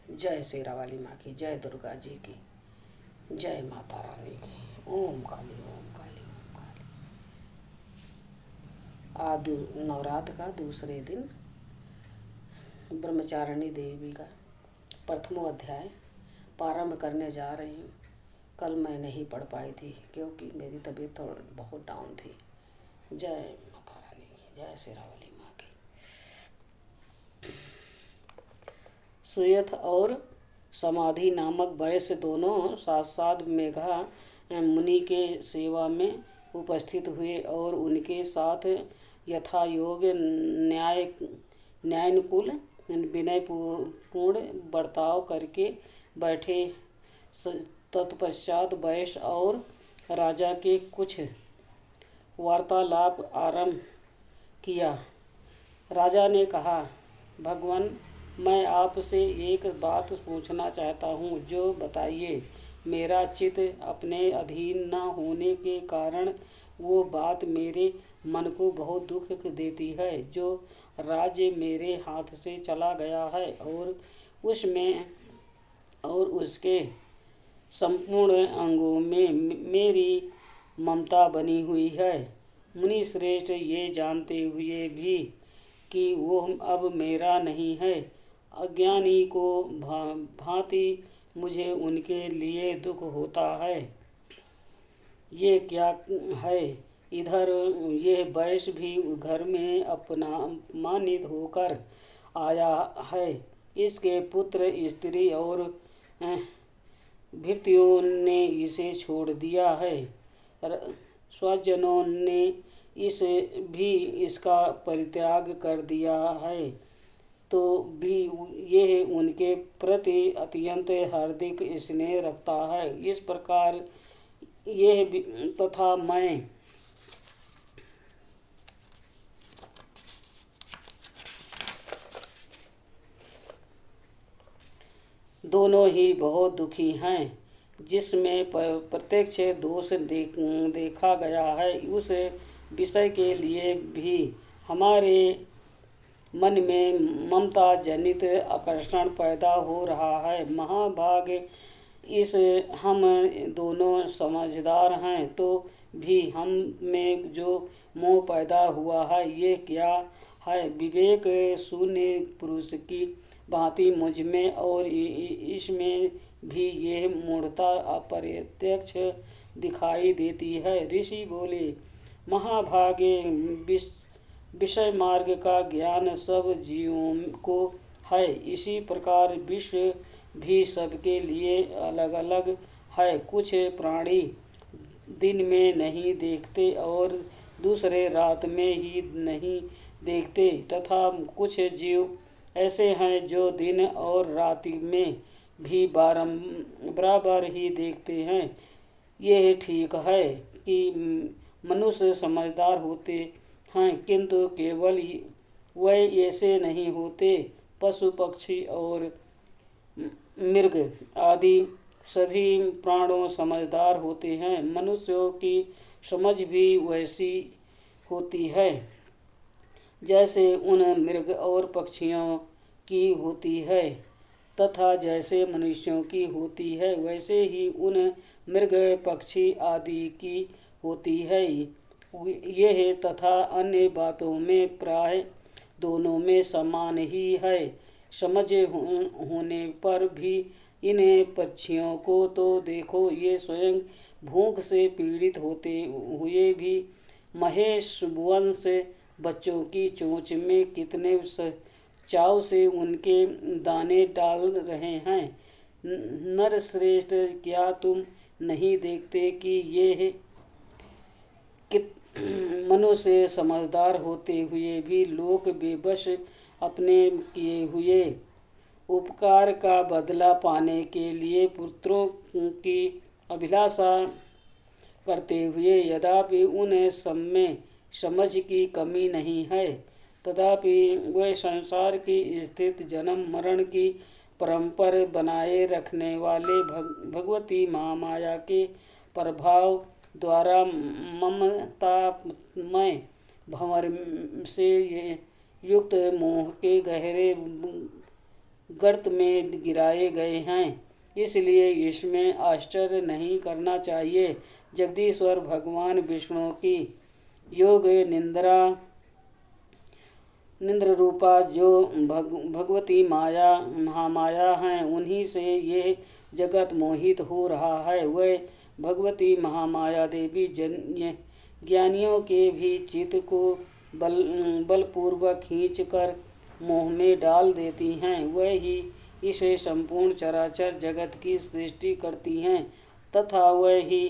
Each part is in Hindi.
जय शेरा वाली माँ की, जय दुर्गा जी की, जय माता रानी की। ओम काली ओम काली ओम काली। आज नवरात्र का दूसरे दिन ब्रह्मचारिणी देवी का प्रथमो अध्याय प्रारंभ करने जा रही हूँ। कल मैं नहीं पढ़ पाई थी क्योंकि मेरी तबीयत बहुत डाउन थी। जय माता रानी की, जय शेरा वाली माँ की। सुयथ और समाधि नामक वैश्य दोनों साथ साथ मेघा मुनि के सेवा में उपस्थित हुए और उनके साथ यथा योग न्यायानुकूल विनयपूर्ण बर्ताव करके बैठे। तत्पश्चात वैश्य और राजा के कुछ वार्तालाप आरंभ किया। राजा ने कहा, भगवान, मैं आपसे एक बात पूछना चाहता हूँ, जो बताइए। मेरा चित्त अपने अधीन न होने के कारण वो बात मेरे मन को बहुत दुख देती है। जो राज्य मेरे हाथ से चला गया है और उसके संपूर्ण अंगों में मेरी ममता बनी हुई है। मुनि श्रेष्ठ, ये जानते हुए भी कि वो अब मेरा नहीं है, अज्ञानी को भांति मुझे उनके लिए दुख होता है। ये क्या है? इधर ये वैश्य भी घर में अपमानित होकर आया है। इसके पुत्र स्त्री और भृत्यों ने इसे छोड़ दिया है। स्वजनों ने इसका परित्याग कर दिया है, तो भी यह उनके प्रति अत्यंत हार्दिक स्नेह रखता है। इस प्रकार यह तथा मैं दोनों ही बहुत दुखी हैं। जिसमें प्रत्यक्ष दोष देखा गया है, उस विषय के लिए भी हमारे मन में ममता जनित आकर्षण पैदा हो रहा है। महाभाग इस हम दोनों समझदार हैं, तो भी हम में जो मोह पैदा हुआ है, ये क्या है? विवेक शून्य पुरुष की भांति मुझ में और इसमें भी यह मूढ़ता अप्रत्यक्ष दिखाई देती है। ऋषि बोले, महाभागे, विषय मार्ग का ज्ञान सब जीवों को है। इसी प्रकार विश्व भी सबके लिए अलग अलग है। कुछ प्राणी दिन में नहीं देखते और दूसरे रात में ही नहीं देखते, तथा कुछ जीव ऐसे हैं जो दिन और रात में भी बराबर ही देखते हैं। यह ठीक है कि मनुष्य समझदार होते हैं, किंतु केवल वह ऐसे नहीं होते। पशु पक्षी और मृग आदि सभी प्राणों समझदार होते हैं। मनुष्यों की समझ भी वैसी होती है जैसे उन मृग और पक्षियों की होती है, तथा जैसे मनुष्यों की होती है, वैसे ही उन मृग पक्षी आदि की होती है। यह तथा अन्य बातों में प्राय दोनों में समान ही है। समझ होने पर भी इन पक्षियों को तो देखो, ये स्वयं भूख से पीड़ित होते हुए भी महेश वंश बच्चों की चोंच में कितने चाव से उनके दाने डाल रहे हैं। नर श्रेष्ठ, क्या तुम नहीं देखते कि ये मनुष्य समझदार होते हुए भी लोक बेबस अपने किए हुए उपकार का बदला पाने के लिए पुत्रों की अभिलाषा करते हुए, यद्यपि उन्हें सब में समझ की कमी नहीं है, तथापि वे संसार की स्थित जन्म मरण की परंपरा बनाए रखने वाले भगवती महामाया के प्रभाव द्वारा ममतामय भंवर से युक्त मोह के गहरे गर्त में गिराए गए हैं, इसलिए इसमें आश्चर्य नहीं करना चाहिए। जगदीश्वर भगवान विष्णु की योग निंद्र रूपा जो भगवती माया महामाया हैं, उन्हीं से ये जगत मोहित हो रहा है। वह भगवती महामाया देवी ज्ञानियों के भी चित्त को बलपूर्वक खींच कर मोह में डाल देती हैं। वह ही इसे संपूर्ण चराचर जगत की सृष्टि करती हैं तथा वह ही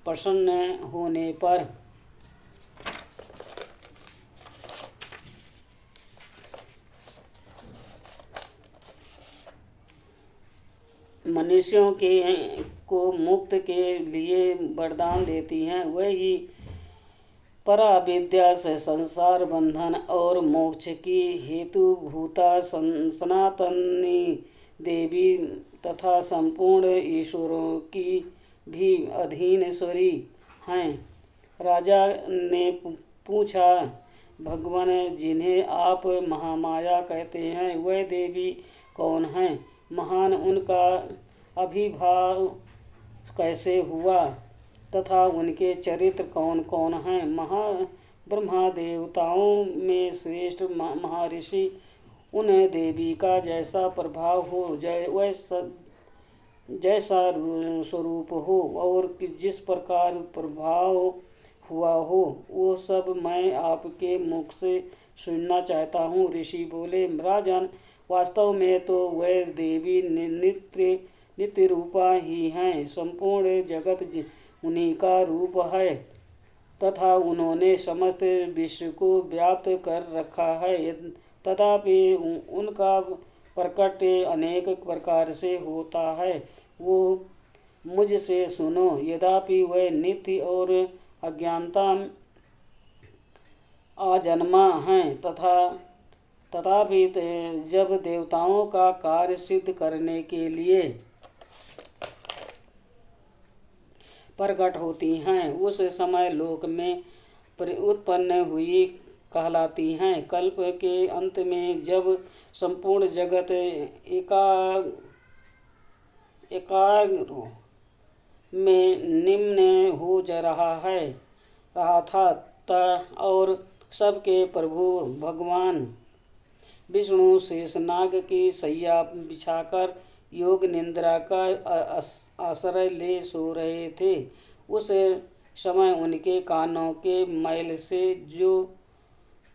प्रसन्न होने पर मनुष्यों को मुक्त के लिए वरदान देती हैं। वह ही पराविद्या से संसार बंधन और मोक्ष की हेतुभूता सनातनी देवी तथा संपूर्ण ईश्वरों की भी अधीनेश्वरी हैं। राजा ने पूछा, भगवान जिन्हें आप महामाया कहते हैं, वह देवी कौन हैं? महान उनका आविर्भाव कैसे हुआ तथा उनके चरित्र कौन कौन हैं? ब्रह्मा देवताओं में श्रेष्ठ महर्षि उन देवी का जैसा प्रभाव हो, जैसा स्वरूप हो और जिस प्रकार प्रभाव हुआ हो, वो सब मैं आपके मुख से सुनना चाहता हूँ। ऋषि बोले, राजन, वास्तव में तो वह देवी नित्य रूपा ही हैं। संपूर्ण जगत उन्हीं का रूप है तथा उन्होंने समस्त विश्व को व्याप्त कर रखा है। तथापि उनका प्रकट अनेक प्रकार से होता है। वो मुझसे सुनो, यद्यपि वह नित्य और अज्ञानता आजन्मा हैं तथापि जब देवताओं का कार्य सिद्ध करने के लिए प्रकट होती हैं, उस समय लोक में उत्पन्न हुई कहलाती हैं। कल्प के अंत में जब संपूर्ण जगत एकाग्र में निम्न हो जा रहा था और सबके प्रभु भगवान विष्णु शेषनाग की शैया बिछाकर योग निद्रा का आश्रय ले सो रहे थे, उस समय उनके कानों के मैल से जो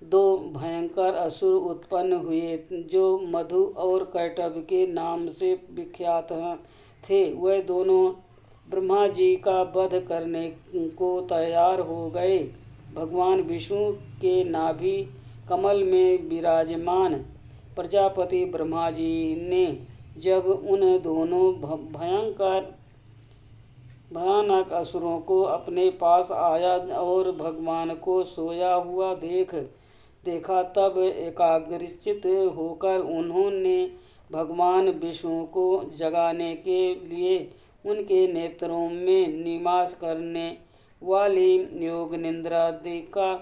दो भयंकर असुर उत्पन्न हुए, जो मधु और कैटभ के नाम से विख्यात थे, वह दोनों ब्रह्मा जी का वध करने को तैयार हो गए। भगवान विष्णु के नाभि कमल में विराजमान प्रजापति ब्रह्मा जी ने जब उन दोनों भयानक असुरों को अपने पास आया और भगवान को सोया हुआ देखा, तब एकाग्रचित होकर उन्होंने भगवान विष्णु को जगाने के लिए उनके नेत्रों में निवास करने वाली योग निद्रा का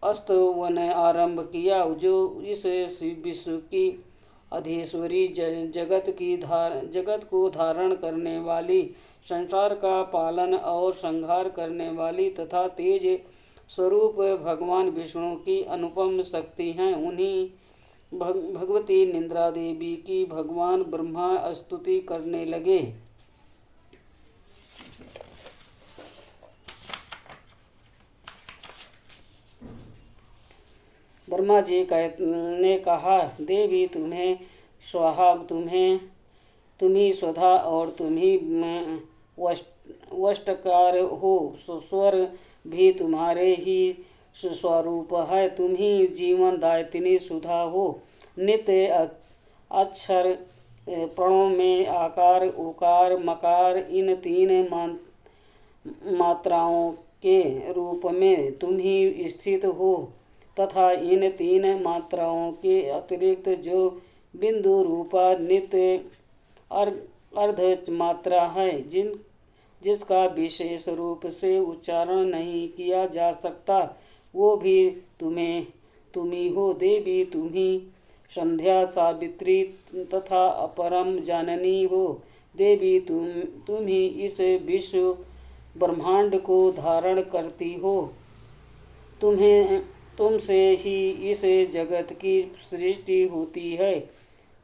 स्तवन आरंभ किया, जो इस विश्व की अधीश्वरी जगत को धारण करने वाली, संसार का पालन और संहार करने वाली तथा तेज स्वरूप भगवान विष्णु की अनुपम शक्ति हैं। उन्हीं भगवती निद्रा देवी की भगवान ब्रह्मा स्तुति करने लगे। ब्रह्मा जी ने कहा, देवी तुम्हें स्वाहा, तुम्ही स्वधा और तुम्ही वष्टकार हो। स्वर भी तुम्हारे ही स्वरूप है। तुम्ही जीवन दायिनी सुधा हो। नित्य अक्षर प्रणव में आकार, उकार, मकार, इन तीन मात्राओं के रूप में तुम्ही स्थित हो तथा इन तीन मात्राओं के अतिरिक्त जो बिंदु रूपा नित्य अर्ध मात्रा है, जिसका विशेष रूप से उच्चारण नहीं किया जा सकता, वो भी तुम्ही हो। देवी, तुम्ही संध्या, सावित्री तथा अपरम जननी हो। देवी तुम ही इस विश्व ब्रह्मांड को धारण करती हो। तुमसे ही इस जगत की सृष्टि होती है,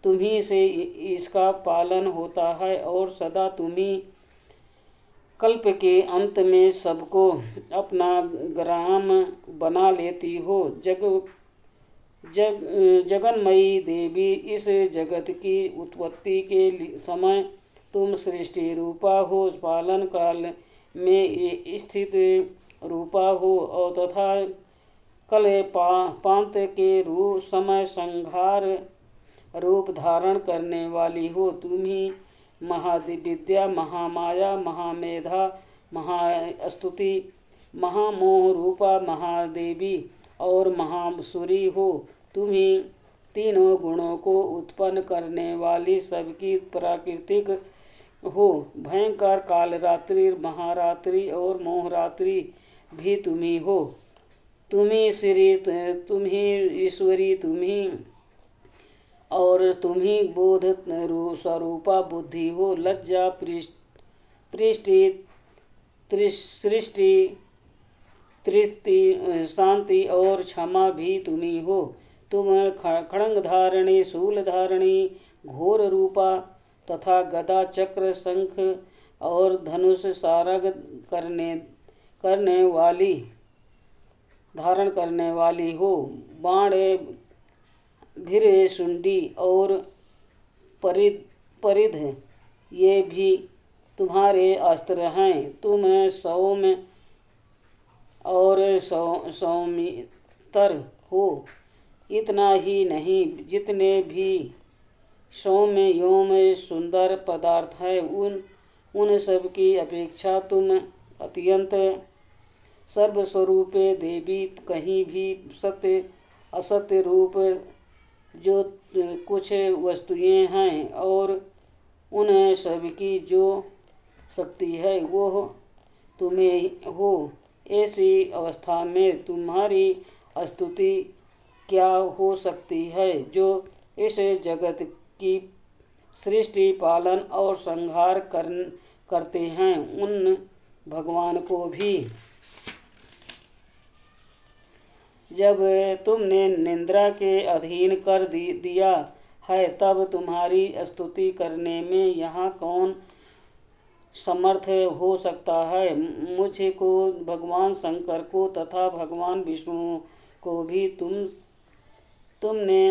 तुम्ही से इसका पालन होता है और सदा तुम्ही कल्प के अंत में सबको अपना ग्राम बना लेती हो। जगन्मयी देवी, इस जगत की उत्पत्ति के समय तुम सृष्टि रूपा हो, पालन काल में स्थित रूपा हो और तथा पांत के रूप समय संहार रूप धारण करने वाली हो। तुम्ही महाविद्या, महामाया, महामेधा, महास्तुति, महामोह रूपा महादेवी और महासुरी हो। तुम्ही तीनों गुणों को उत्पन्न करने वाली सबकी प्राकृतिक हो। भयंकर कालरात्रि, महारात्रि और मोहरात्रि भी तुम्ही हो। तुम्ही श्री, तुम्ही ईश्वरी, तुम्ही और तुम्ही बोध स्वरूपा बुद्धि हो। लज्जा, सृष्टि, तृप्ति, शांति और क्षमा भी तुम्ही हो। तुम खड्ग धारणी, शूल धारणी, घोर रूपा तथा गदा, चक्र, शंख और धनुष सारग करने वाली धारण करने वाली हो। बाण, भिरे, सुंडी और परिध ये भी तुम्हारे अस्त्र हैं। तुम सौम्य और सौमितर हो। इतना ही नहीं, जितने भी सौम्य एवं सुंदर पदार्थ हैं उन सब की अपेक्षा तुम अत्यंत सर्वस्वरूपे देवी, कहीं भी सत्य असत्य रूप जो कुछ वस्तुएं हैं और उन सब की जो शक्ति है वो तुम्हें हो। ऐसी अवस्था में तुम्हारी स्तुति क्या हो सकती है? जो इस जगत की सृष्टि, पालन और संहार करते हैं, उन भगवान को भी जब तुमने निंद्रा के अधीन कर दिया है, तब तुम्हारी स्तुति करने में यहाँ कौन समर्थ हो सकता है? मुझको, भगवान शंकर को तथा भगवान विष्णु को भी तुमने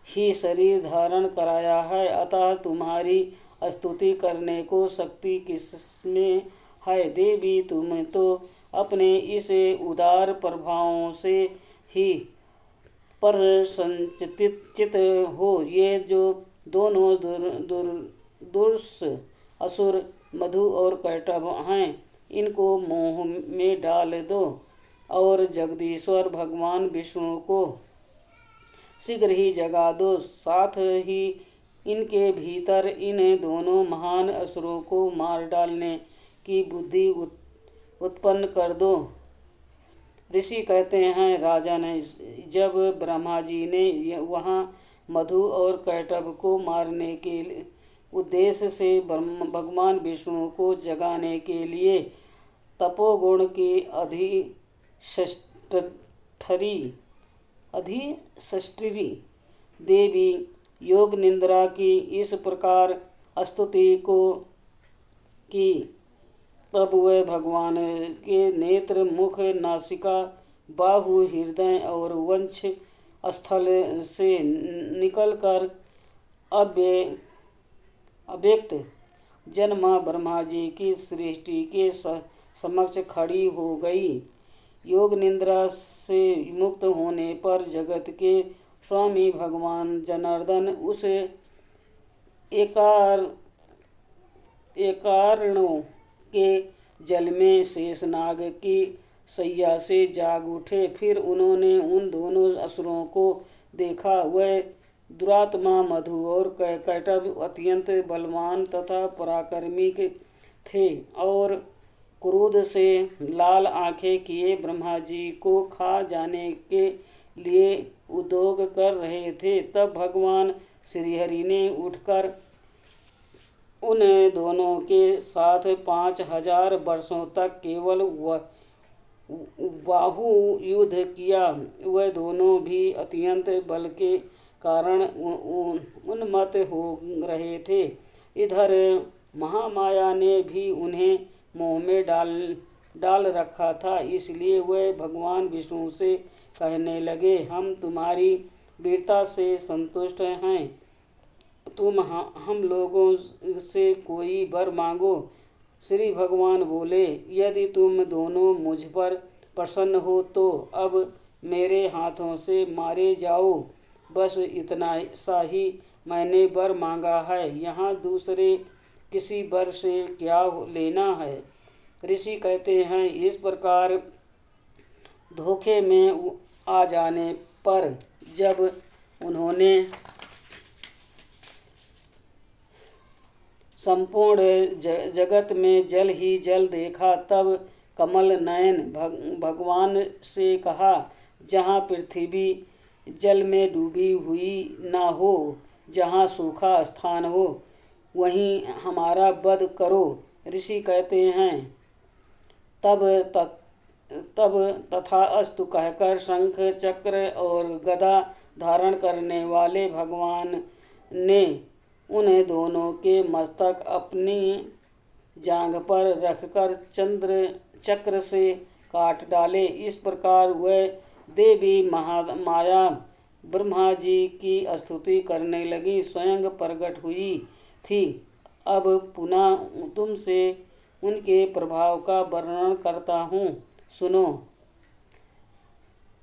ही शरीर धारण कराया है, अतः तुम्हारी स्तुति करने को शक्ति किसमें है? देवी, तुम तो अपने इस उदार प्रभावों से ही प्रसन्नचित्त हो। ये जो दोनों दुर्स असुर मधु और कैटभ हैं, इनको मोह में डाल दो और जगदीश्वर भगवान विष्णु को शीघ्र ही जगा दो। साथ ही इनके भीतर इन दोनों महान असुरों को मार डालने की बुद्धि उत्पन्न कर दो। ऋषि कहते हैं, राजन, जब ब्रह्मा जी ने वहाँ मधु और कैटभ को मारने के उद्देश्य से भगवान विष्णु को जगाने के लिए तपोगुण की अधिष्ठिरी देवी योग निंद्रा की इस प्रकार स्तुति को की, तब वह भगवान के नेत्र, मुख, नासिका, बाहु, हृदय और वंश स्थल से निकलकर अव्यक्त जन्मा ब्रह्मा जी की सृष्टि के समक्ष खड़ी हो गई। योग निंद्रा से मुक्त होने पर जगत के स्वामी भगवान जनार्दन उस एकारणों के जल में शेषनाग की सैया से जाग उठे। फिर उन्होंने उन दोनों असुरों को देखा। वह दुरात्मा मधु और कैटभ अत्यंत बलवान तथा पराक्रमी थे और क्रोध से लाल आंखें किए ब्रह्मा जी को खा जाने के लिए उद्योग कर रहे थे। तब भगवान श्रीहरि ने उठकर उन दोनों के साथ 5000 वर्षों तक केवल बाहु युद्ध किया। वह दोनों भी अत्यंत बल के कारण उन्मत्त हो रहे थे। इधर महामाया ने भी उन्हें मोह में डाल रखा था। इसलिए वह भगवान विष्णु से कहने लगे, हम तुम्हारी वीरता से संतुष्ट हैं। तुम हम लोगों से कोई वर मांगो। श्री भगवान बोले, यदि तुम दोनों मुझ पर प्रसन्न हो तो अब मेरे हाथों से मारे जाओ। बस इतना सा ही मैंने वर मांगा है, यहाँ दूसरे किसी वर से क्या लेना है। ऋषि कहते हैं, इस प्रकार धोखे में आ जाने पर जब उन्होंने संपूर्ण जगत में जल ही जल देखा, तब कमल नयन भगवान से कहा, जहाँ पृथ्वी जल में डूबी हुई न हो, जहाँ सूखा स्थान हो, वहीं हमारा वध करो। ऋषि कहते हैं, तब तथास्तु कहकर शंख चक्र और गदा धारण करने वाले भगवान ने उन दोनों के मस्तक अपनी जांघ पर रखकर चक्र से काट डाले। इस प्रकार वह देवी माया ब्रह्मा जी की स्तुति करने लगी, स्वयं प्रकट हुई थी। अब पुनः तुमसे उनके प्रभाव का वर्णन करता हूँ, सुनो।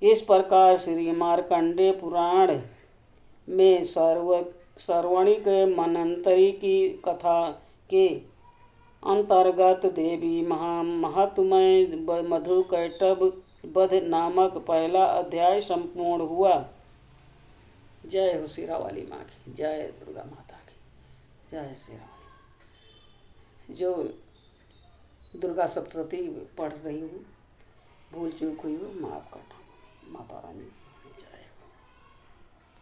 इस प्रकार श्री मार्कंडेय पुराण में सार्वणिक मनंतरी की कथा के अंतर्गत देवी महात्म्य मधुकैटभ वध नामक पहला अध्याय संपूर्ण हुआ। जय हो शेरा वाली माँ की, जय दुर्गा माता की, जय शेरा वाली। जो दुर्गा सप्तशती पढ़ रही हूँ, भूल चूक हुई हो माफ़ करना, माता रानी।